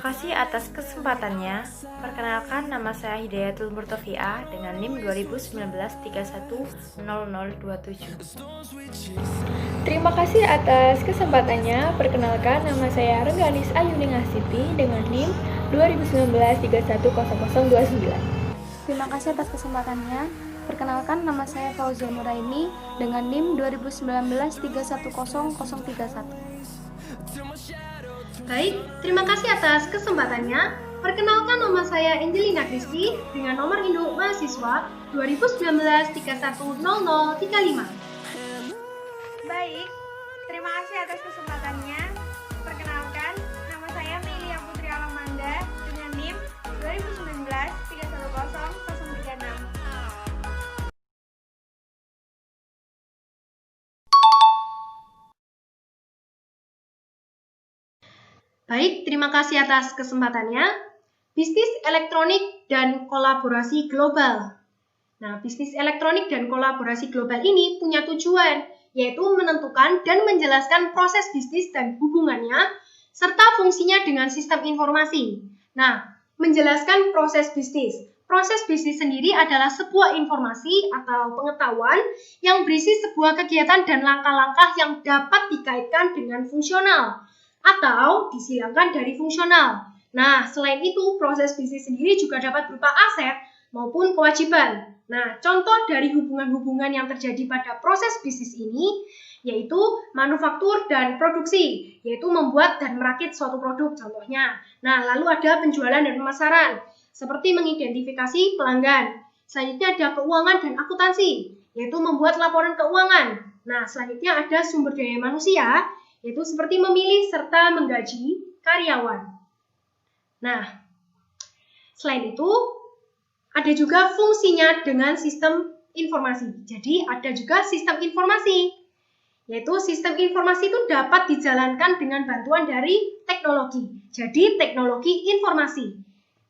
kasih atas kesempatannya. Perkenalkan, nama saya Hidayatul Murtofiah dengan NIM 2019310027. Terima kasih atas kesempatannya. Perkenalkan, nama saya Rengganis Ayuningsih dengan NIM 2019310029. Terima kasih atas kesempatannya. Perkenalkan, nama saya Fauzia Nuraini dengan NIM 2019310031. Baik, terima kasih atas kesempatannya. Perkenalkan, nama saya Angelina Kristi dengan nomor induk mahasiswa 2019310035. Baik, terima kasih atas kesempatannya. Perkenalkan, nama saya Melia Putri Alamanda dengan NIM 2019310036. Baik, terima kasih atas kesempatannya. Bisnis elektronik dan kolaborasi global. Nah, bisnis elektronik dan kolaborasi global ini punya tujuan, yaitu menentukan dan menjelaskan proses bisnis dan hubungannya, serta fungsinya dengan sistem informasi. Nah, menjelaskan proses bisnis. Proses bisnis sendiri adalah sebuah informasi atau pengetahuan yang berisi sebuah kegiatan dan langkah-langkah yang dapat dikaitkan dengan fungsional atau disilakan dari fungsional. Nah, selain itu, proses bisnis sendiri juga dapat berupa aset maupun kewajiban. Nah, contoh dari hubungan-hubungan yang terjadi pada proses bisnis ini yaitu manufaktur dan produksi, yaitu membuat dan merakit suatu produk contohnya. Nah, lalu ada penjualan dan pemasaran, seperti mengidentifikasi pelanggan. Selanjutnya ada keuangan dan akuntansi, yaitu membuat laporan keuangan. Nah, selanjutnya ada sumber daya manusia, yaitu seperti memilih serta menggaji karyawan. Nah, selain itu, ada juga fungsinya dengan sistem informasi. Jadi, ada juga sistem informasi, yaitu sistem informasi itu dapat dijalankan dengan bantuan dari teknologi. Jadi, teknologi informasi.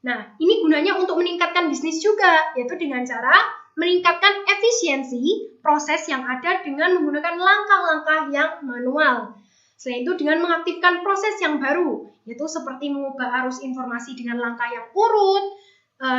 Nah, ini gunanya untuk meningkatkan bisnis juga, yaitu dengan cara meningkatkan efisiensi proses yang ada dengan menggunakan langkah-langkah yang manual. Selain itu dengan mengaktifkan proses yang baru, yaitu seperti mengubah arus informasi dengan langkah yang urut,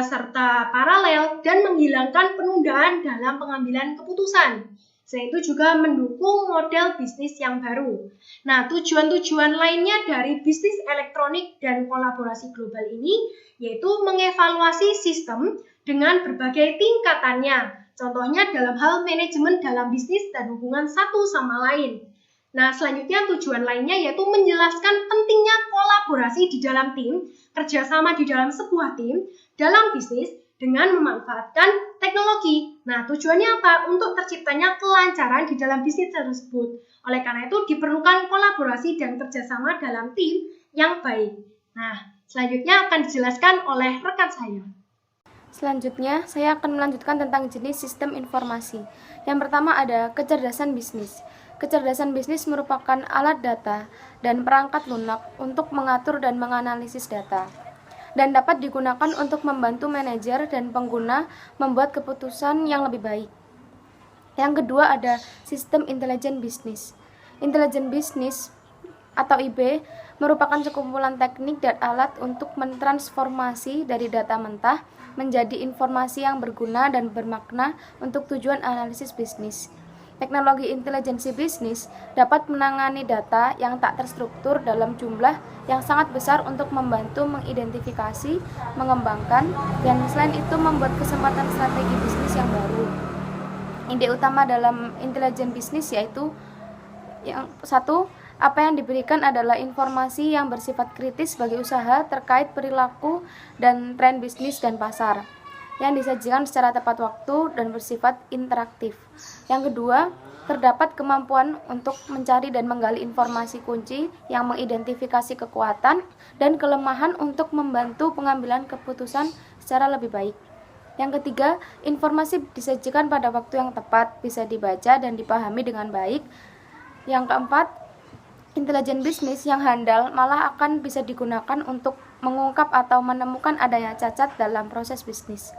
serta paralel, dan menghilangkan penundaan dalam pengambilan keputusan. Selain itu juga mendukung model bisnis yang baru. Nah, tujuan-tujuan lainnya dari bisnis elektronik dan kolaborasi global ini, yaitu mengevaluasi sistem dengan berbagai tingkatannya. Contohnya dalam hal manajemen dalam bisnis dan hubungan satu sama lain. Nah, selanjutnya tujuan lainnya yaitu menjelaskan pentingnya kolaborasi di dalam tim, kerjasama di dalam sebuah tim, dalam bisnis dengan memanfaatkan teknologi. Nah, tujuannya apa? Untuk terciptanya kelancaran di dalam bisnis tersebut. Oleh karena itu, diperlukan kolaborasi dan kerjasama dalam tim yang baik. Nah, selanjutnya akan dijelaskan oleh rekan saya. Selanjutnya, saya akan melanjutkan tentang jenis sistem informasi. Yang pertama ada kecerdasan bisnis. Kecerdasan bisnis merupakan alat data dan perangkat lunak untuk mengatur dan menganalisis data, dan dapat digunakan untuk membantu manajer dan pengguna membuat keputusan yang lebih baik. Yang kedua ada sistem intelijen bisnis. Intelijen bisnis atau IB merupakan sekumpulan teknik dan alat untuk mentransformasi dari data mentah menjadi informasi yang berguna dan bermakna untuk tujuan analisis bisnis. Teknologi intelijensi bisnis dapat menangani data yang tak terstruktur dalam jumlah yang sangat besar untuk membantu mengidentifikasi, mengembangkan, dan selain itu membuat kesempatan strategi bisnis yang baru. Ide utama dalam intelijen bisnis yaitu yang satu, apa yang diberikan adalah informasi yang bersifat kritis bagi usaha terkait perilaku dan tren bisnis dan pasar, yang disajikan secara tepat waktu dan bersifat interaktif. Yang kedua, terdapat kemampuan untuk mencari dan menggali informasi kunci yang mengidentifikasi kekuatan dan kelemahan untuk membantu pengambilan keputusan secara lebih baik. Yang ketiga, informasi disajikan pada waktu yang tepat, bisa dibaca dan dipahami dengan baik. Yang keempat, intelijen bisnis yang handal malah akan bisa digunakan untuk mengungkap atau menemukan adanya cacat dalam proses bisnis.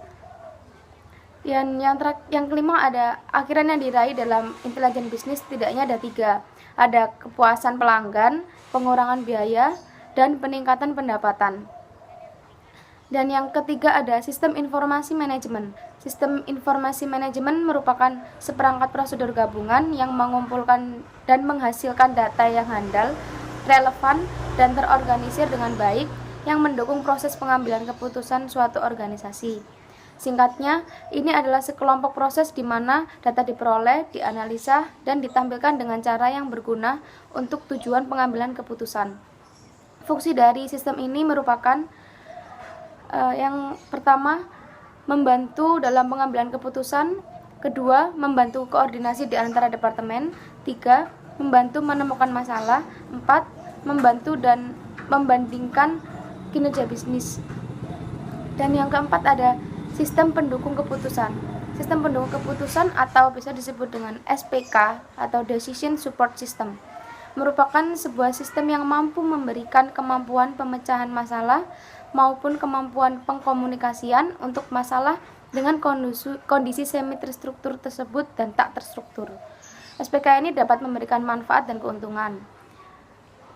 Yang kelima ada akhiran yang diraih dalam intelijen bisnis, tidaknya ada 3. Ada kepuasan pelanggan, pengurangan biaya, dan peningkatan pendapatan. Dan yang ketiga ada sistem informasi manajemen. Sistem informasi manajemen merupakan seperangkat prosedur gabungan yang mengumpulkan dan menghasilkan data yang handal, relevan, dan terorganisir dengan baik yang mendukung proses pengambilan keputusan suatu organisasi. Singkatnya, ini adalah sekelompok proses di mana data diperoleh, dianalisa, dan ditampilkan dengan cara yang berguna untuk tujuan pengambilan keputusan. Fungsi dari sistem ini merupakan yang pertama, membantu dalam pengambilan keputusan. Kedua, membantu koordinasi di antara departemen. 3, membantu menemukan masalah. 4, membantu dan membandingkan kinerja bisnis. Dan yang keempat ada sistem pendukung keputusan. Sistem pendukung keputusan atau bisa disebut dengan SPK atau Decision Support System merupakan sebuah sistem yang mampu memberikan kemampuan pemecahan masalah maupun kemampuan pengkomunikasian untuk masalah dengan kondisi semi terstruktur tersebut dan tak terstruktur. SPK ini dapat memberikan manfaat dan keuntungan.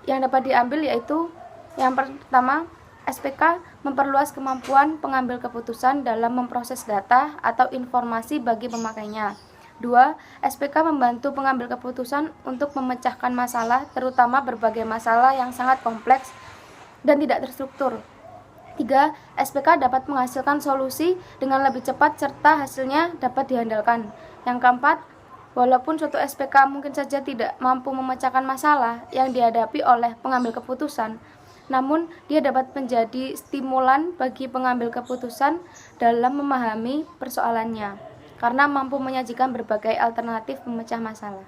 Yang dapat diambil yaitu yang pertama, SPK memperluas kemampuan pengambil keputusan dalam memproses data atau informasi bagi pemakainya. 2. SPK membantu pengambil keputusan untuk memecahkan masalah, terutama berbagai masalah yang sangat kompleks dan tidak terstruktur. 3. SPK dapat menghasilkan solusi dengan lebih cepat serta hasilnya dapat diandalkan. Yang keempat, walaupun suatu SPK mungkin saja tidak mampu memecahkan masalah yang dihadapi oleh pengambil keputusan, namun dia dapat menjadi stimulan bagi pengambil keputusan dalam memahami persoalannya, karena mampu menyajikan berbagai alternatif pemecah masalah.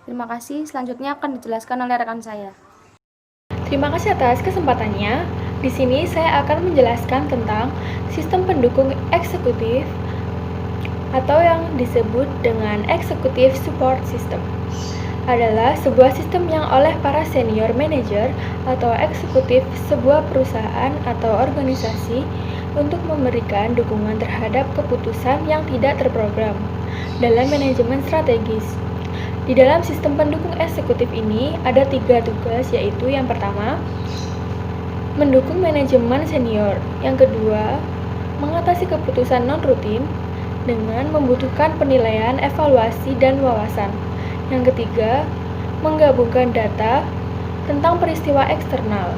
Terima kasih, selanjutnya akan dijelaskan oleh rekan saya. Terima kasih atas kesempatannya. Di sini saya akan menjelaskan tentang sistem pendukung eksekutif atau yang disebut dengan Executive Support System. Adalah sebuah sistem yang oleh para senior manager atau eksekutif sebuah perusahaan atau organisasi untuk memberikan dukungan terhadap keputusan yang tidak terprogram dalam manajemen strategis. Di dalam sistem pendukung eksekutif ini ada 3 tugas, yaitu yang pertama, mendukung manajemen senior. Yang kedua, mengatasi keputusan non-rutin dengan membutuhkan penilaian, evaluasi, dan wawasan. Yang ketiga, menggabungkan data tentang peristiwa eksternal.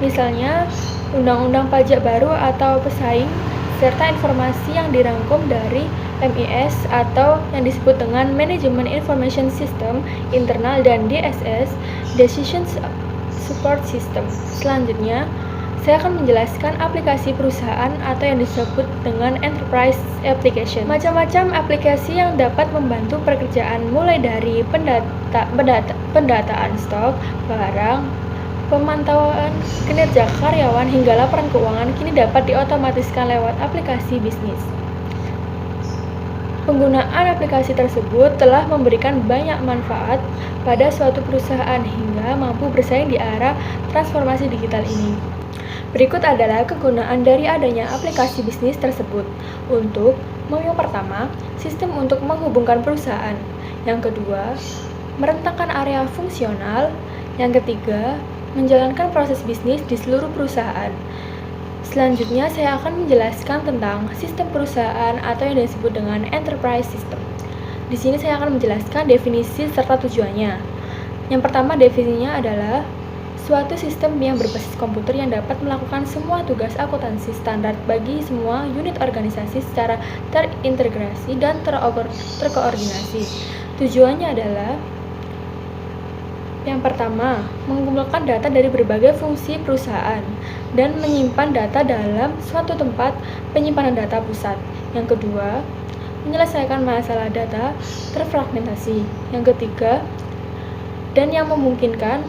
Misalnya, undang-undang pajak baru atau pesaing, serta informasi yang dirangkum dari MIS atau yang disebut dengan Management Information System internal dan DSS, Decision Support System. Selanjutnya, saya akan menjelaskan aplikasi perusahaan atau yang disebut dengan Enterprise Application. Macam-macam aplikasi yang dapat membantu pekerjaan mulai dari pendataan stok, barang, pemantauan kinerja karyawan hingga laporan keuangan kini dapat diotomatiskan lewat aplikasi bisnis. Penggunaan aplikasi tersebut telah memberikan banyak manfaat pada suatu perusahaan hingga mampu bersaing di era transformasi digital ini. Berikut adalah kegunaan dari adanya aplikasi bisnis tersebut. Yang pertama, sistem untuk menghubungkan perusahaan. Yang kedua, merentangkan area fungsional. Yang ketiga, menjalankan proses bisnis di seluruh perusahaan. Selanjutnya, saya akan menjelaskan tentang sistem perusahaan atau yang disebut dengan enterprise system. Di sini saya akan menjelaskan definisi serta tujuannya. Yang pertama, definisinya adalah suatu sistem yang berbasis komputer yang dapat melakukan semua tugas akuntansi standar bagi semua unit organisasi secara terintegrasi dan terkoordinasi. Tujuannya adalah yang pertama, mengumpulkan data dari berbagai fungsi perusahaan dan menyimpan data dalam suatu tempat penyimpanan data pusat. Yang kedua, menyelesaikan masalah data terfragmentasi. Yang ketiga, dan yang memungkinkan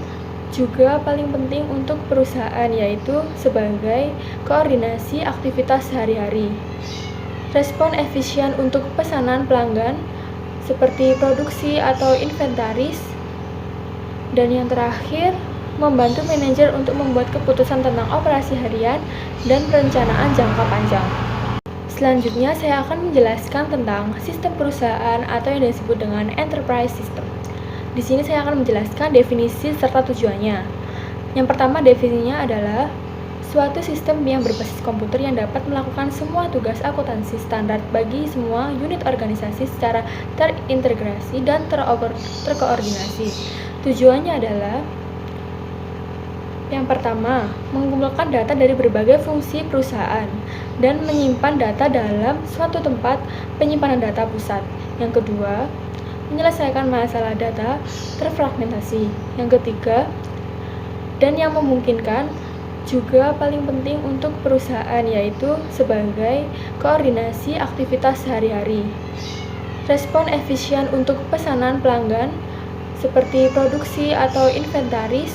juga paling penting untuk perusahaan, yaitu sebagai koordinasi aktivitas sehari-hari. Respon efisien untuk pesanan pelanggan seperti produksi atau inventaris. Dan yang terakhir, membantu manajer untuk membuat keputusan tentang operasi harian dan perencanaan jangka panjang. Selanjutnya, saya akan menjelaskan tentang sistem perusahaan atau yang disebut dengan enterprise system. Di sini saya akan menjelaskan definisi serta tujuannya. Yang pertama definisinya adalah suatu sistem yang berbasis komputer yang dapat melakukan semua tugas akuntansi standar bagi semua unit organisasi secara terintegrasi dan terkoordinasi. Tujuannya adalah yang pertama, mengumpulkan data dari berbagai fungsi perusahaan dan menyimpan data dalam suatu tempat penyimpanan data pusat. Yang kedua, menyelesaikan masalah data terfragmentasi. Yang ketiga, dan yang memungkinkan juga paling penting untuk perusahaan, yaitu sebagai koordinasi aktivitas sehari-hari. Respon efisien untuk pesanan pelanggan seperti produksi atau inventaris.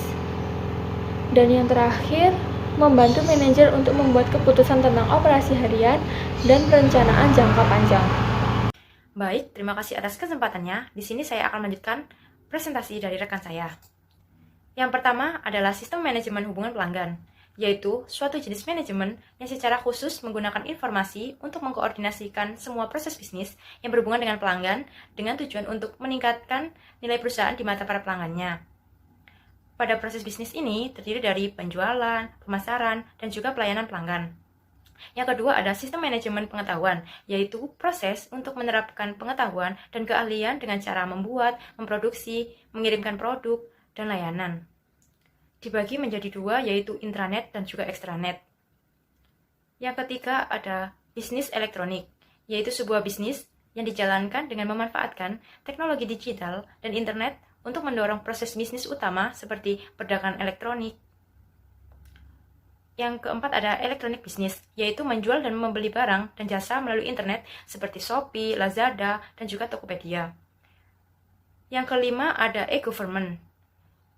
Dan yang terakhir, membantu manajer untuk membuat keputusan tentang operasi harian dan perencanaan jangka panjang. Baik, terima kasih atas kesempatannya. Di sini saya akan melanjutkan presentasi dari rekan saya. Yang pertama adalah sistem manajemen hubungan pelanggan, yaitu suatu jenis manajemen yang secara khusus menggunakan informasi untuk mengkoordinasikan semua proses bisnis yang berhubungan dengan pelanggan dengan tujuan untuk meningkatkan nilai perusahaan di mata para pelanggannya. Pada proses bisnis ini terdiri dari penjualan, pemasaran, dan juga pelayanan pelanggan. Yang kedua ada sistem manajemen pengetahuan, yaitu proses untuk menerapkan pengetahuan dan keahlian dengan cara membuat, memproduksi, mengirimkan produk, dan layanan. Dibagi menjadi dua, yaitu intranet dan juga extranet. Yang ketiga ada bisnis elektronik, yaitu sebuah bisnis yang dijalankan dengan memanfaatkan teknologi digital dan internet untuk mendorong proses bisnis utama seperti perdagangan elektronik. Yang keempat ada elektronik bisnis, yaitu menjual dan membeli barang dan jasa melalui internet seperti Shopee, Lazada, dan juga Tokopedia. Yang kelima ada e-government,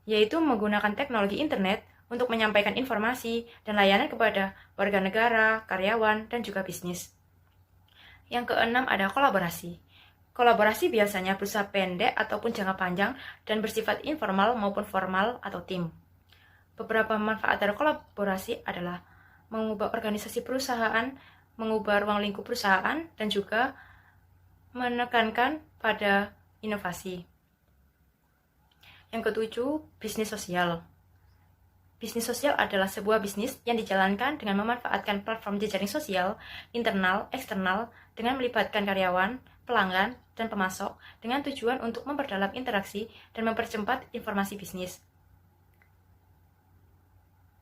yaitu menggunakan teknologi internet untuk menyampaikan informasi dan layanan kepada warga negara, karyawan, dan juga bisnis. Yang keenam ada kolaborasi. Kolaborasi biasanya berusaha pendek ataupun jangka panjang dan bersifat informal maupun formal atau tim. Beberapa manfaat dari kolaborasi adalah mengubah organisasi perusahaan, mengubah ruang lingkup perusahaan, dan juga menekankan pada inovasi. Yang ketujuh, bisnis sosial. Bisnis sosial adalah sebuah bisnis yang dijalankan dengan memanfaatkan platform jejaring sosial, internal, eksternal, dengan melibatkan karyawan, pelanggan, dan pemasok dengan tujuan untuk memperdalam interaksi dan mempercepat informasi bisnis.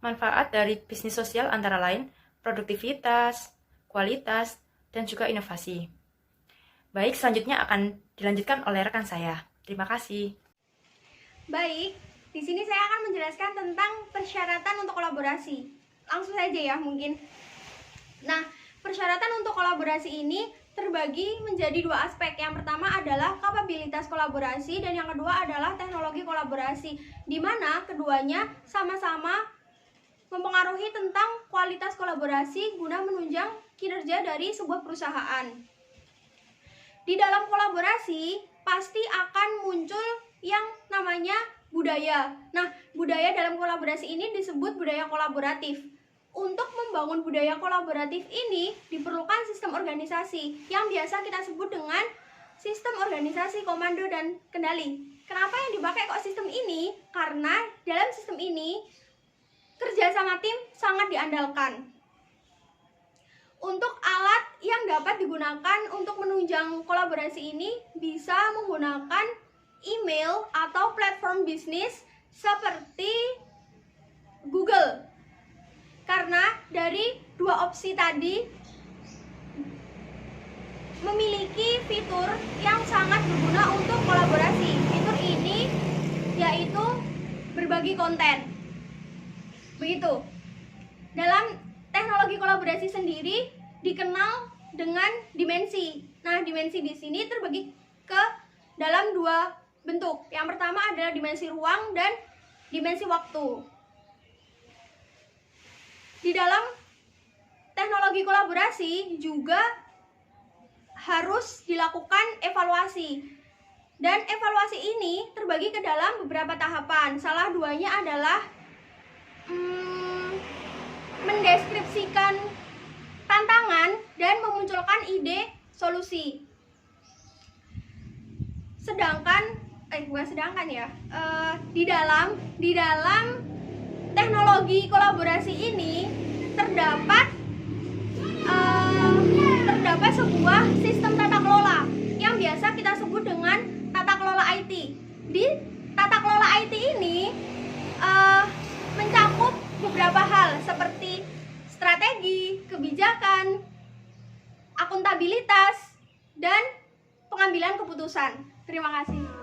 Manfaat dari bisnis sosial antara lain produktivitas, kualitas, dan juga inovasi. Baik, selanjutnya akan dilanjutkan oleh rekan saya. Terima kasih. Baik, di sini saya akan menjelaskan tentang persyaratan untuk kolaborasi. Langsung saja ya mungkin. Nah, persyaratan untuk kolaborasi ini terbagi menjadi dua aspek. Yang pertama adalah kapabilitas kolaborasi dan yang kedua adalah teknologi kolaborasi, di mana keduanya sama-sama mempengaruhi tentang kualitas kolaborasi guna menunjang kinerja dari sebuah perusahaan. Di dalam kolaborasi pasti akan muncul yang namanya budaya. Nah, budaya dalam kolaborasi ini disebut budaya kolaboratif. Untuk membangun budaya kolaboratif ini diperlukan sistem organisasi yang biasa kita sebut dengan sistem organisasi komando dan kendali. Kenapa yang dipakai kok sistem ini? Karena dalam sistem ini kerja sama tim sangat diandalkan. Untuk alat yang dapat digunakan untuk menunjang kolaborasi ini bisa menggunakan email atau platform bisnis seperti Google. Karena dari dua opsi tadi memiliki fitur yang sangat berguna untuk kolaborasi. Fitur ini yaitu berbagi konten. Begitu. Dalam teknologi kolaborasi sendiri dikenal dengan dimensi. Nah, dimensi di sini terbagi ke dalam dua bentuk. Yang pertama adalah dimensi ruang dan dimensi waktu. Di dalam teknologi kolaborasi juga harus dilakukan evaluasi. Dan evaluasi ini terbagi ke dalam beberapa tahapan. Salah duanya adalah mendeskripsikan tantangan dan memunculkan ide solusi. Di dalam teknologi kolaborasi ini terdapat sebuah sistem tata kelola yang biasa kita sebut dengan tata kelola IT. Di tata kelola IT ini mencakup beberapa hal seperti strategi, kebijakan, akuntabilitas, dan pengambilan keputusan. Terima kasih.